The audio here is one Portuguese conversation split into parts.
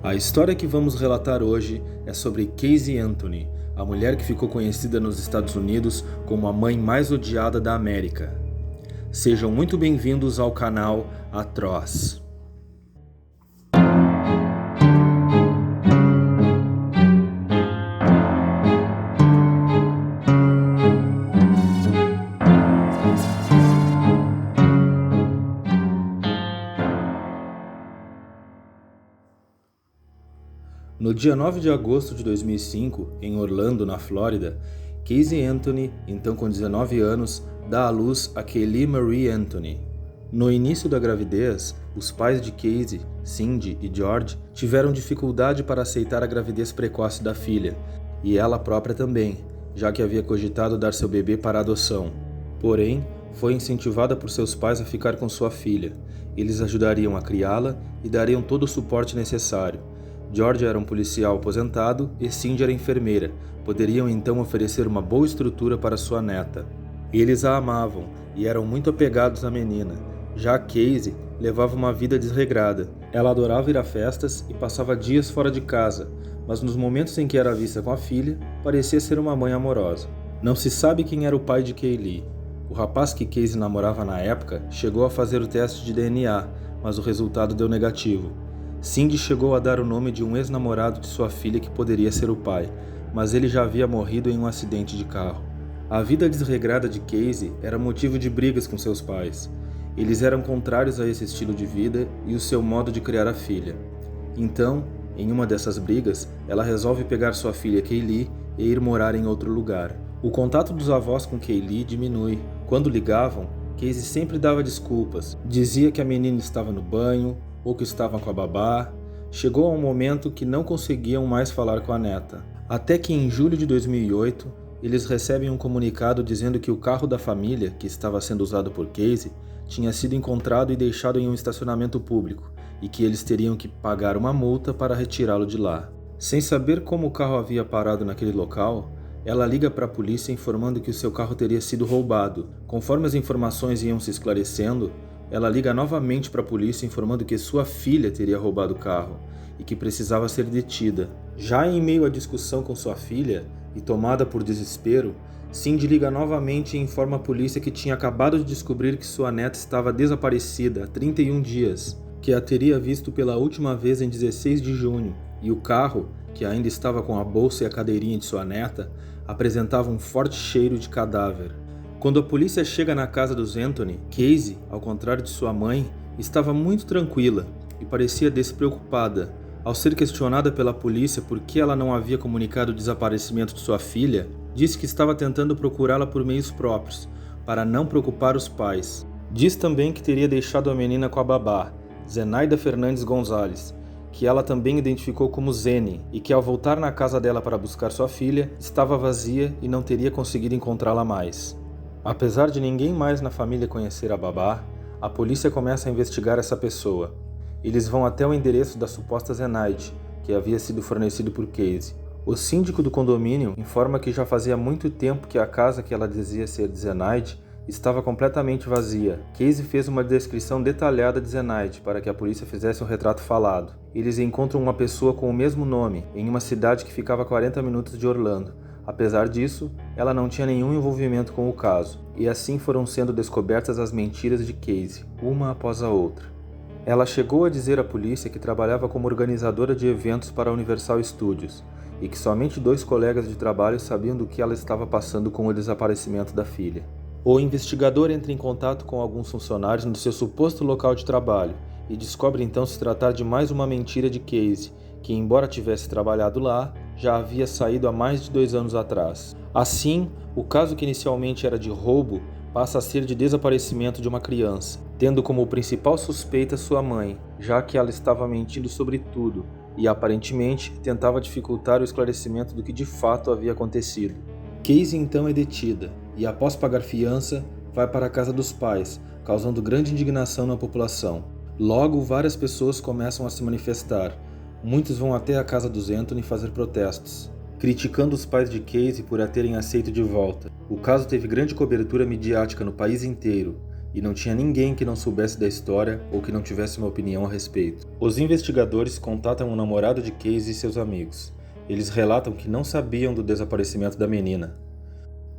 A história que vamos relatar hoje é sobre Casey Anthony, a mulher que ficou conhecida nos Estados Unidos como a mãe mais odiada da América. Sejam muito bem-vindos ao canal Atroz. No dia 9 de agosto de 2005, em Orlando, na Flórida, Casey Anthony, então com 19 anos, dá à luz a Kelly Marie Anthony. No início da gravidez, os pais de Casey, Cindy e George, tiveram dificuldade para aceitar a gravidez precoce da filha, e ela própria também, já que havia cogitado dar seu bebê para adoção. Porém, foi incentivada por seus pais a ficar com sua filha. Eles ajudariam a criá-la e dariam todo o suporte necessário. George era um policial aposentado e Cindy era enfermeira. Poderiam então oferecer uma boa estrutura para sua neta. Eles a amavam e eram muito apegados à menina. Já Casey levava uma vida desregrada. Ela adorava ir a festas e passava dias fora de casa, mas nos momentos em que era vista com a filha, parecia ser uma mãe amorosa. Não se sabe quem era o pai de Kelly. O rapaz que Casey namorava na época chegou a fazer o teste de DNA, mas o resultado deu negativo. Cindy chegou a dar o nome de um ex-namorado de sua filha que poderia ser o pai, mas ele já havia morrido em um acidente de carro. A vida desregrada de Casey era motivo de brigas com seus pais. Eles eram contrários a esse estilo de vida e o seu modo de criar a filha. Então, em uma dessas brigas, ela resolve pegar sua filha Kelly e ir morar em outro lugar. O contato dos avós com Kelly diminui. Quando ligavam, Casey sempre dava desculpas. Dizia que a menina estava no banho, ou que estavam com a babá. Chegou a um momento que não conseguiam mais falar com a neta. Até que em julho de 2008, eles recebem um comunicado dizendo que o carro da família, que estava sendo usado por Casey, tinha sido encontrado e deixado em um estacionamento público, e que eles teriam que pagar uma multa para retirá-lo de lá. Sem saber como o carro havia parado naquele local, ela liga para a polícia informando que o seu carro teria sido roubado. Conforme as informações iam se esclarecendo, ela liga novamente para a polícia informando que sua filha teria roubado o carro e que precisava ser detida. Já em meio à discussão com sua filha e tomada por desespero, Cindy liga novamente e informa a polícia que tinha acabado de descobrir que sua neta estava desaparecida há 31 dias, que a teria visto pela última vez em 16 de junho, e o carro, que ainda estava com a bolsa e a cadeirinha de sua neta, apresentava um forte cheiro de cadáver. Quando a polícia chega na casa dos Anthony, Casey, ao contrário de sua mãe, estava muito tranquila e parecia despreocupada. Ao ser questionada pela polícia por que ela não havia comunicado o desaparecimento de sua filha, disse que estava tentando procurá-la por meios próprios, para não preocupar os pais. Diz também que teria deixado a menina com a babá, Zenaida Fernandes Gonzalez, que ela também identificou como Zene, e que ao voltar na casa dela para buscar sua filha, estava vazia e não teria conseguido encontrá-la mais. Apesar de ninguém mais na família conhecer a babá, a polícia começa a investigar essa pessoa. Eles vão até o endereço da suposta Zenaide, que havia sido fornecido por Casey. O síndico do condomínio informa que já fazia muito tempo que a casa que ela dizia ser de Zenaide estava completamente vazia. Casey fez uma descrição detalhada de Zenaide para que a polícia fizesse um retrato falado. Eles encontram uma pessoa com o mesmo nome, em uma cidade que ficava a 40 minutos de Orlando. Apesar disso, ela não tinha nenhum envolvimento com o caso, e assim foram sendo descobertas as mentiras de Casey, uma após a outra. Ela chegou a dizer à polícia que trabalhava como organizadora de eventos para a Universal Studios, e que somente 2 colegas de trabalho sabiam do que ela estava passando com o desaparecimento da filha. O investigador entra em contato com alguns funcionários no seu suposto local de trabalho, e descobre então se tratar de mais uma mentira de Casey, que embora tivesse trabalhado lá, já havia saído há mais de 2 anos atrás. Assim, o caso que inicialmente era de roubo passa a ser de desaparecimento de uma criança, tendo como principal suspeita sua mãe, já que ela estava mentindo sobre tudo e aparentemente tentava dificultar o esclarecimento do que de fato havia acontecido. Casey então é detida e, após pagar fiança, vai para a casa dos pais, causando grande indignação na população. Logo, várias pessoas começam a se manifestar. Muitos vão até a casa dos Anthony fazer protestos, criticando os pais de Casey por a terem aceito de volta. O caso teve grande cobertura midiática no país inteiro, e não tinha ninguém que não soubesse da história ou que não tivesse uma opinião a respeito. Os investigadores contatam o namorado de Casey e seus amigos. Eles relatam que não sabiam do desaparecimento da menina.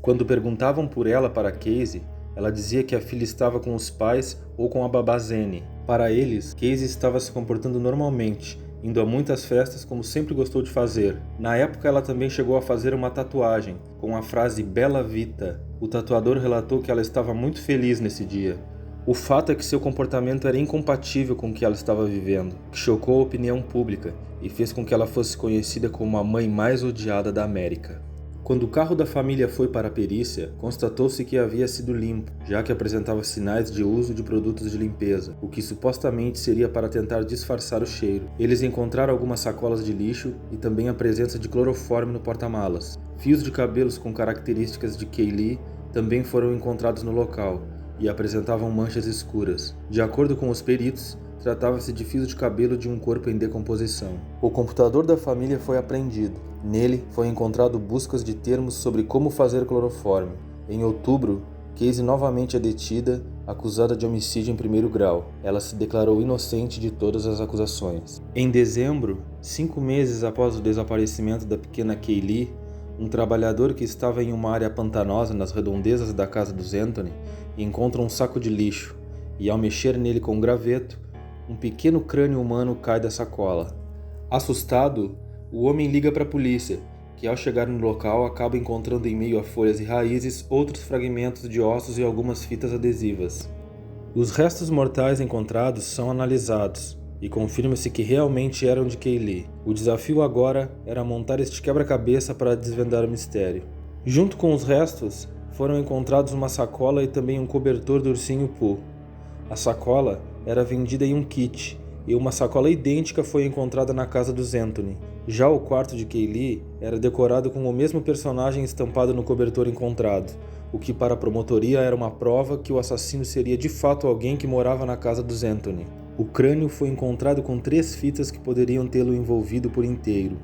Quando perguntavam por ela para Casey, ela dizia que a filha estava com os pais ou com a babá Zene. Para eles, Casey estava se comportando normalmente, indo a muitas festas como sempre gostou de fazer. Na época, ela também chegou a fazer uma tatuagem, com a frase Bella Vita. O tatuador relatou que ela estava muito feliz nesse dia. O fato é que seu comportamento era incompatível com o que ela estava vivendo, que chocou a opinião pública e fez com que ela fosse conhecida como a mãe mais odiada da América. Quando o carro da família foi para a perícia, constatou-se que havia sido limpo, já que apresentava sinais de uso de produtos de limpeza, o que supostamente seria para tentar disfarçar o cheiro. Eles encontraram algumas sacolas de lixo e também a presença de clorofórmio no porta-malas. Fios de cabelos com características de Kaylee também foram encontrados no local e apresentavam manchas escuras. De acordo com os peritos, tratava-se de fios de cabelo de um corpo em decomposição. O computador da família foi apreendido. Nele foi encontrado buscas de termos sobre como fazer clorofórmio. Em outubro, Casey novamente é detida, acusada de homicídio em primeiro grau. Ela se declarou inocente de todas as acusações. Em dezembro, 5 meses após o desaparecimento da pequena Kaylee, um trabalhador que estava em uma área pantanosa nas redondezas da casa dos Anthony encontra um saco de lixo e, ao mexer nele com um graveto, um pequeno crânio humano cai da sacola. Assustado, o homem liga para a polícia, que ao chegar no local acaba encontrando em meio a folhas e raízes outros fragmentos de ossos e algumas fitas adesivas. Os restos mortais encontrados são analisados e confirma-se que realmente eram de Kaylee. O desafio agora era montar este quebra-cabeça para desvendar o mistério. Junto com os restos, foram encontrados uma sacola e também um cobertor do ursinho Pooh. A sacola era vendida em um kit, e uma sacola idêntica foi encontrada na casa dos Anthony. Já o quarto de Kaylee era decorado com o mesmo personagem estampado no cobertor encontrado, o que para a promotoria era uma prova que o assassino seria de fato alguém que morava na casa dos Anthony. O crânio foi encontrado com 3 fitas que poderiam tê-lo envolvido por inteiro.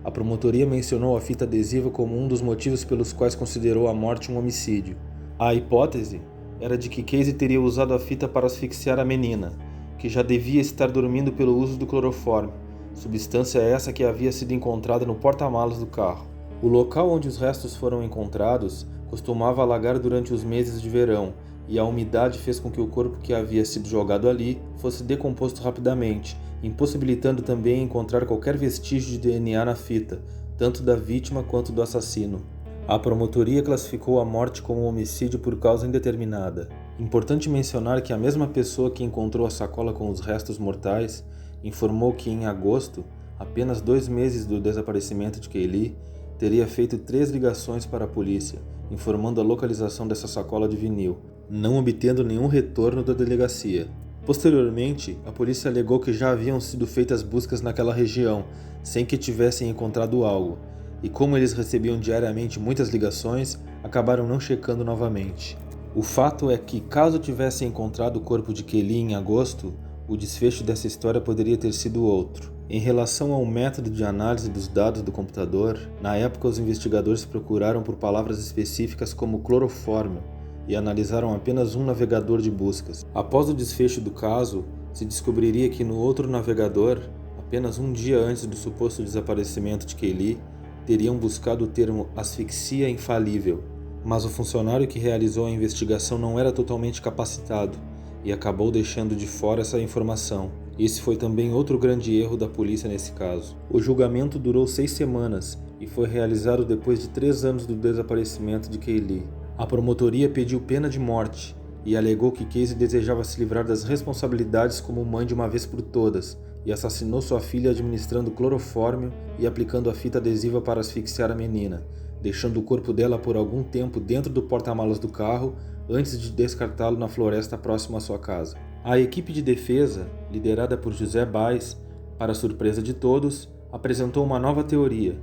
A promotoria mencionou a fita adesiva como um dos motivos pelos quais considerou a morte um homicídio. A hipótese era de que Casey teria usado a fita para asfixiar a menina, que já devia estar dormindo pelo uso do clorofórmio, substância essa que havia sido encontrada no porta-malas do carro. O local onde os restos foram encontrados costumava alagar durante os meses de verão, e a umidade fez com que o corpo que havia sido jogado ali fosse decomposto rapidamente, impossibilitando também encontrar qualquer vestígio de DNA na fita, tanto da vítima quanto do assassino. A promotoria classificou a morte como um homicídio por causa indeterminada. Importante mencionar que a mesma pessoa que encontrou a sacola com os restos mortais informou que em agosto, apenas 2 meses do desaparecimento de Kaylee, teria feito 3 ligações para a polícia, informando a localização dessa sacola de vinil, não obtendo nenhum retorno da delegacia. Posteriormente, a polícia alegou que já haviam sido feitas buscas naquela região, sem que tivessem encontrado algo, e como eles recebiam diariamente muitas ligações, acabaram não checando novamente. O fato é que, caso tivessem encontrado o corpo de Kaylee em agosto, o desfecho dessa história poderia ter sido outro. Em relação ao método de análise dos dados do computador, na época os investigadores procuraram por palavras específicas como clorofórmio e analisaram apenas um navegador de buscas. Após o desfecho do caso, se descobriria que no outro navegador, apenas um dia antes do suposto desaparecimento de Kaylee, teriam buscado o termo asfixia infalível, mas o funcionário que realizou a investigação não era totalmente capacitado e acabou deixando de fora essa informação. Esse foi também outro grande erro da polícia nesse caso. O julgamento durou 6 semanas e foi realizado depois de 3 anos do desaparecimento de Kaylee. A promotoria pediu pena de morte e alegou que Casey desejava se livrar das responsabilidades como mãe de uma vez por todas e assassinou sua filha administrando clorofórmio e aplicando a fita adesiva para asfixiar a menina, deixando o corpo dela por algum tempo dentro do porta-malas do carro antes de descartá-lo na floresta próxima à sua casa. A equipe de defesa, liderada por José Baez, para surpresa de todos, apresentou uma nova teoria.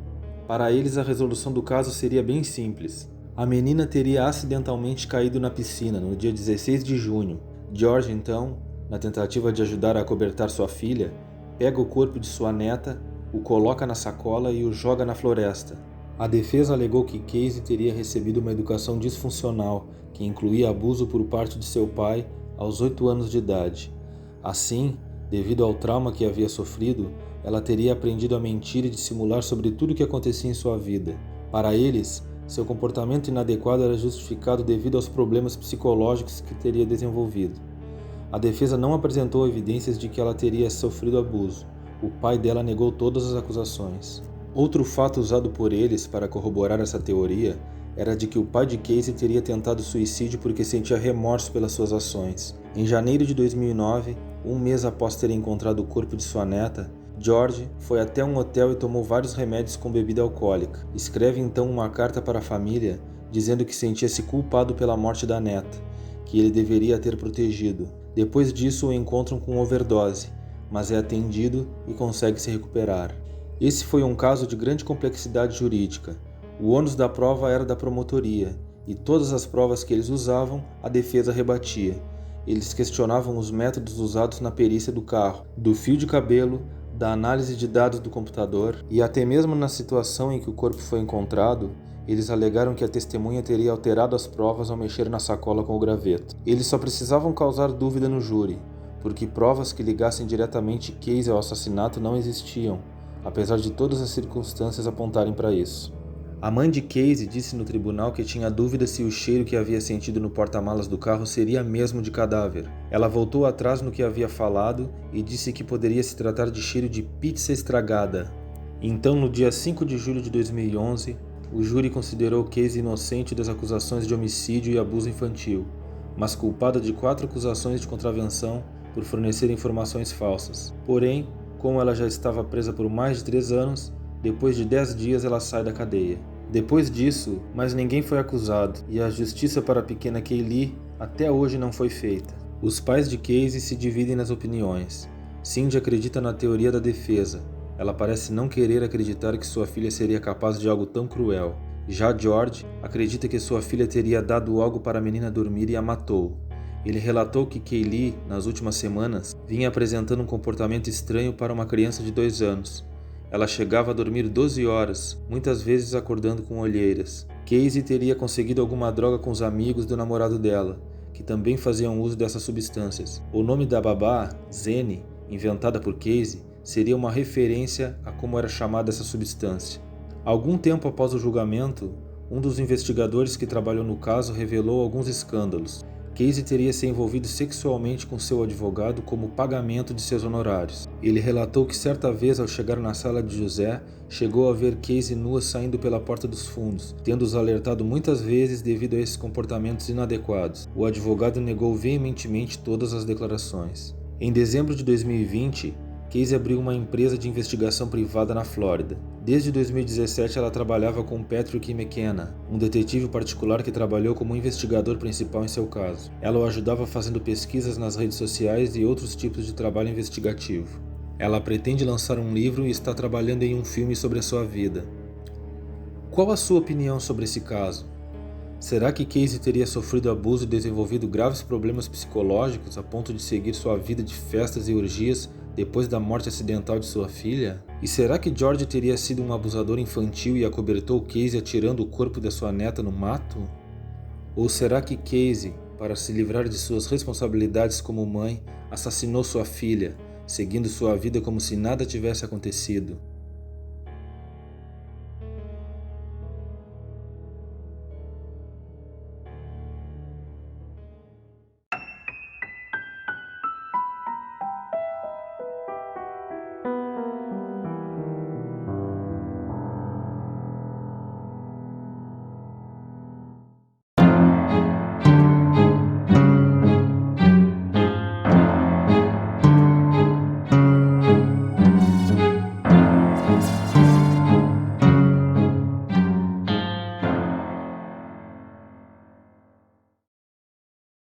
Para eles, a resolução do caso seria bem simples. A menina teria acidentalmente caído na piscina no dia 16 de junho. George, então, na tentativa de ajudar a acobertar sua filha, pega o corpo de sua neta, o coloca na sacola e o joga na floresta. A defesa alegou que Casey teria recebido uma educação disfuncional, que incluía abuso por parte de seu pai aos 8 anos de idade. Assim, devido ao trauma que havia sofrido, ela teria aprendido a mentir e dissimular sobre tudo o que acontecia em sua vida. Para eles, seu comportamento inadequado era justificado devido aos problemas psicológicos que teria desenvolvido. A defesa não apresentou evidências de que ela teria sofrido abuso. O pai dela negou todas as acusações. Outro fato usado por eles para corroborar essa teoria era de que o pai de Casey teria tentado suicídio porque sentia remorso pelas suas ações. Em janeiro de 2009, um mês após ter encontrado o corpo de sua neta, George foi até um hotel e tomou vários remédios com bebida alcoólica. Escreve então uma carta para a família dizendo que sentia-se culpado pela morte da neta, que ele deveria ter protegido. Depois disso o encontram com overdose, mas é atendido e consegue se recuperar. Esse foi um caso de grande complexidade jurídica. O ônus da prova era da promotoria, e todas as provas que eles usavam, a defesa rebatia. Eles questionavam os métodos usados na perícia do carro, do fio de cabelo, da análise de dados do computador, e até mesmo na situação em que o corpo foi encontrado, eles alegaram que a testemunha teria alterado as provas ao mexer na sacola com o graveto. Eles só precisavam causar dúvida no júri, porque provas que ligassem diretamente Casey ao assassinato não existiam, apesar de todas as circunstâncias apontarem para isso. A mãe de Casey disse no tribunal que tinha dúvida se o cheiro que havia sentido no porta-malas do carro seria mesmo de cadáver. Ela voltou atrás no que havia falado e disse que poderia se tratar de cheiro de pizza estragada. Então, no dia 5 de julho de 2011, o júri considerou Casey inocente das acusações de homicídio e abuso infantil, mas culpada de 4 acusações de contravenção por fornecer informações falsas. Porém, como ela já estava presa por mais de 3 anos, depois de 10 dias ela sai da cadeia. Depois disso, mais ninguém foi acusado, e a justiça para a pequena Kaylee até hoje não foi feita. Os pais de Casey se dividem nas opiniões. Cindy acredita na teoria da defesa. Ela parece não querer acreditar que sua filha seria capaz de algo tão cruel. Já George acredita que sua filha teria dado algo para a menina dormir e a matou. Ele relatou que Kaylee, nas últimas semanas, vinha apresentando um comportamento estranho para uma criança de 2 anos. Ela chegava a dormir 12 horas, muitas vezes acordando com olheiras. Casey teria conseguido alguma droga com os amigos do namorado dela, que também faziam uso dessas substâncias. O nome da babá, Zene, inventada por Casey, seria uma referência a como era chamada essa substância. Algum tempo após o julgamento, um dos investigadores que trabalhou no caso revelou alguns escândalos. Casey teria se envolvido sexualmente com seu advogado como pagamento de seus honorários. Ele relatou que certa vez, ao chegar na sala de José, chegou a ver Casey nua saindo pela porta dos fundos, tendo-os alertado muitas vezes devido a esses comportamentos inadequados. O advogado negou veementemente todas as declarações. Em dezembro de 2020, Casey abriu uma empresa de investigação privada na Flórida. Desde 2017 ela trabalhava com Patrick McKenna, um detetive particular que trabalhou como investigador principal em seu caso. Ela o ajudava fazendo pesquisas nas redes sociais e outros tipos de trabalho investigativo. Ela pretende lançar um livro e está trabalhando em um filme sobre a sua vida. Qual a sua opinião sobre esse caso? Será que Casey teria sofrido abuso e desenvolvido graves problemas psicológicos a ponto de seguir sua vida de festas e orgias depois da morte acidental de sua filha? E será que George teria sido um abusador infantil e acobertou Casey atirando o corpo da sua neta no mato? Ou será que Casey, para se livrar de suas responsabilidades como mãe, assassinou sua filha, seguindo sua vida como se nada tivesse acontecido?